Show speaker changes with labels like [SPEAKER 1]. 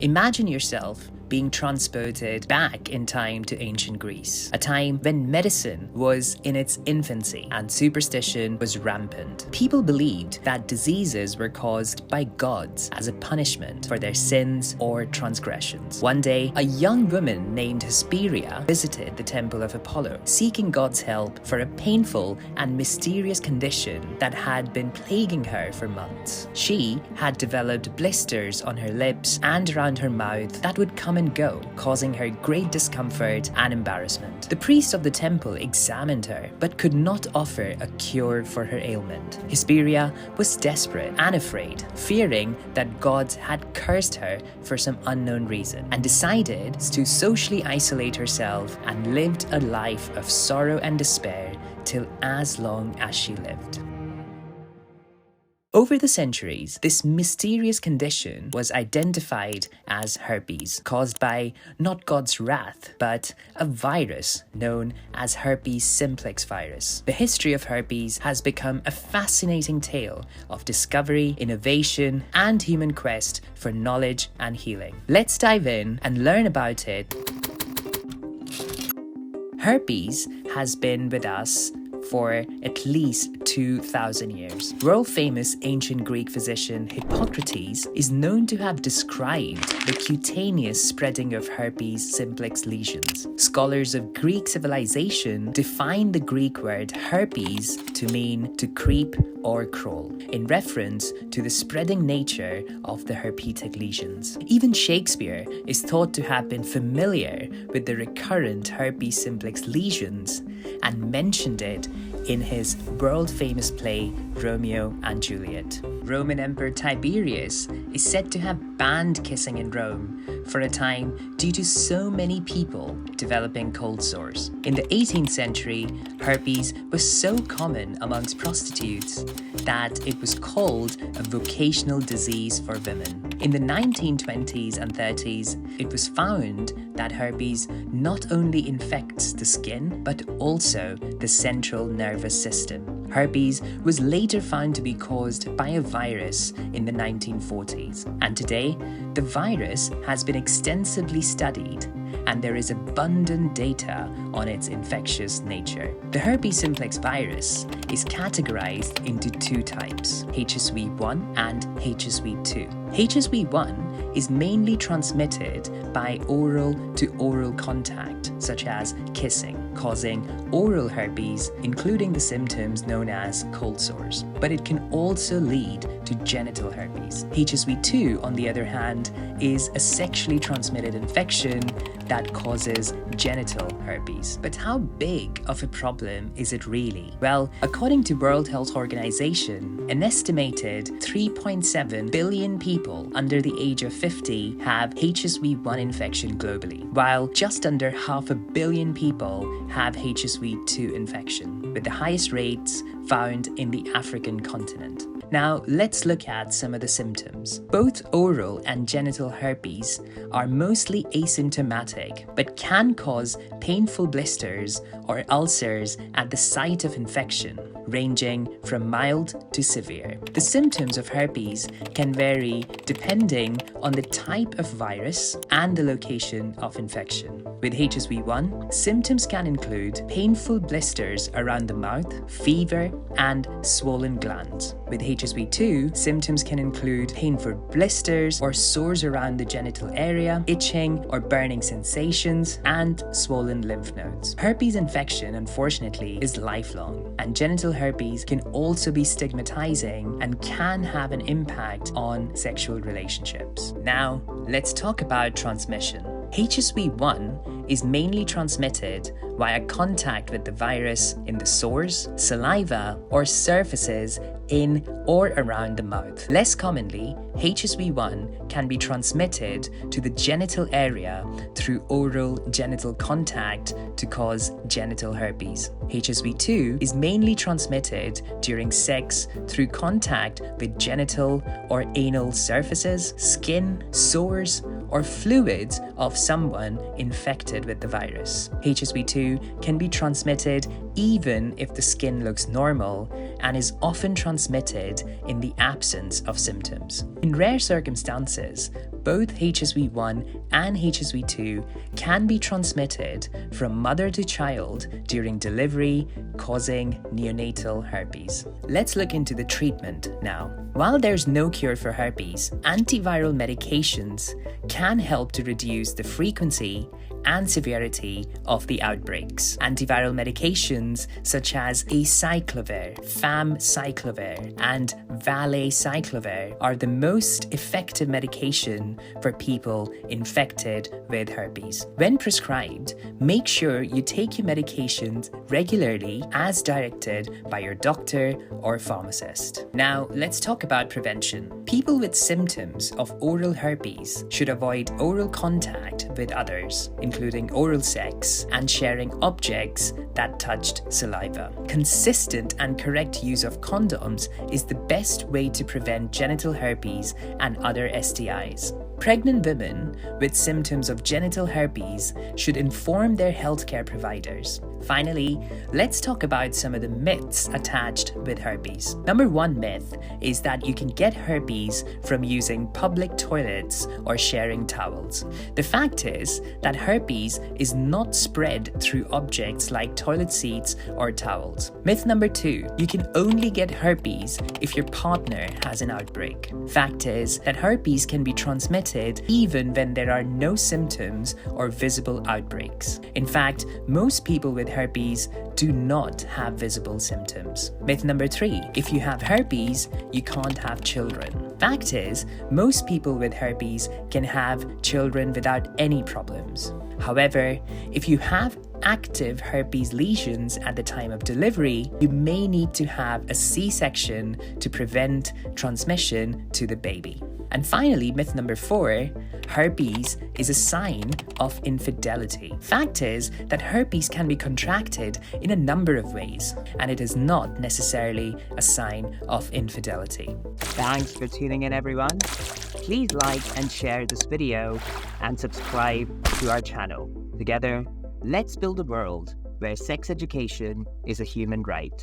[SPEAKER 1] Imagine yourself being transported back in time to ancient Greece, a time when medicine was in its infancy and superstition was rampant. People believed that diseases were caused by gods as a punishment for their sins or transgressions. One day, a young woman named Hesperia visited the temple of Apollo, seeking God's help for a painful and mysterious condition that had been plaguing her for months. She had developed blisters on her lips and around her mouth that would come and go, causing her great discomfort and embarrassment. The priest of the temple examined her, but could not offer a cure for her ailment. Hesperia was desperate and afraid, fearing that God had cursed her for some unknown reason, and decided to socially isolate herself and lived a life of sorrow and despair till as long as she lived. Over the centuries, this mysterious condition was identified as herpes, caused by not God's wrath, but a virus known as herpes simplex virus. The history of herpes has become a fascinating tale of discovery, innovation, and human quest for knowledge and healing. Let's dive in and learn about it. Herpes has been with us for at least 2,000 years. World-famous ancient Greek physician Hippocrates is known to have described the cutaneous spreading of herpes simplex lesions. Scholars of Greek civilization define the Greek word herpes to mean to creep or crawl, in reference to the spreading nature of the herpetic lesions. Even Shakespeare is thought to have been familiar with the recurrent herpes simplex lesions and mentioned it in his world-famous play Romeo and Juliet. Roman Emperor Tiberius is said to have banned kissing in Rome for a time due to so many people developing cold sores. In the 18th century, herpes was so common amongst prostitutes that it was called a vocational disease for women. In the 1920s and 30s, it was found that herpes not only infects the skin, but also the central nervous system. Herpes was later found to be caused by a virus in the 1940s, and today, the virus has been extensively studied and there is abundant data on its infectious nature. The herpes simplex virus is categorized into two types, HSV-1 and HSV-2. HSV-1 is mainly transmitted by oral to oral contact, such as kissing, causing oral herpes, including the symptoms known as cold sores. But it can also lead to genital herpes. HSV-2, on the other hand, is a sexually transmitted infection that causes genital herpes. But how big of a problem is it really? Well, according to World Health Organization, an estimated 3.7 billion people under the age of 50 have HSV-1 infection globally, while just under 500 million people have HSV-2 infection, with the highest rates found in the African continent. Now, let's look at some of the symptoms. Both oral and genital herpes are mostly asymptomatic, but can cause painful blisters or ulcers at the site of infection, ranging from mild to severe. The symptoms of herpes can vary depending on the type of virus and the location of infection. With HSV-1, symptoms can include painful blisters around the mouth, fever, and swollen glands. With HSV-2, symptoms can include painful blisters or sores around the genital area, itching or burning sensations, and swollen lymph nodes. Herpes infection, unfortunately, is lifelong, and genital herpes can also be stigmatizing and can have an impact on sexual relationships. Now, let's talk about transmission. HSV-1 is mainly transmitted via contact with the virus in the sores, saliva, or surfaces in or around the mouth. Less commonly, HSV-1 can be transmitted to the genital area through oral genital contact to cause genital herpes. HSV-2 is mainly transmitted during sex through contact with genital or anal surfaces, skin, sores, or fluids of someone infected with the virus. HSV-2 can be transmitted even if the skin looks normal and is often transmitted in the absence of symptoms. In rare circumstances, both HSV-1 and HSV-2 can be transmitted from mother to child during delivery, causing neonatal herpes. Let's look into the treatment now. While there's no cure for herpes, antiviral medications can help to reduce the frequency and severity of the outbreaks. Antiviral medications such as acyclovir, famciclovir, and valacyclovir are the most effective medication for people infected with herpes. When prescribed, make sure you take your medications regularly as directed by your doctor or pharmacist. Now, let's talk about prevention. People with symptoms of oral herpes should avoid oral contact with others, including oral sex and sharing objects that touched saliva. Consistent and correct use of condoms is the best way to prevent genital herpes and other STIs. Pregnant women with symptoms of genital herpes should inform their healthcare providers. Finally, let's talk about some of the myths attached with herpes. Number one myth is that you can get herpes from using public toilets or sharing towels. The fact is that herpes is not spread through objects like toilet seats or towels. Myth number two, you can only get herpes if your partner has an outbreak. Fact is that herpes can be transmitted even when there are no symptoms or visible outbreaks. In fact, most people with herpes do not have visible symptoms. Myth number three, if you have herpes, you can't have children. Fact is, most people with herpes can have children without any problems. However, if you have active herpes lesions at the time of delivery, you may need to have a C-section to prevent transmission to the baby. And finally, myth number four, herpes is a sign of infidelity. Fact is that herpes can be contracted in a number of ways, and it is not necessarily a sign of infidelity.
[SPEAKER 2] Thanks for tuning in, everyone. Please like and share this video and subscribe to our channel. Together, let's build a world where sex education is a human right.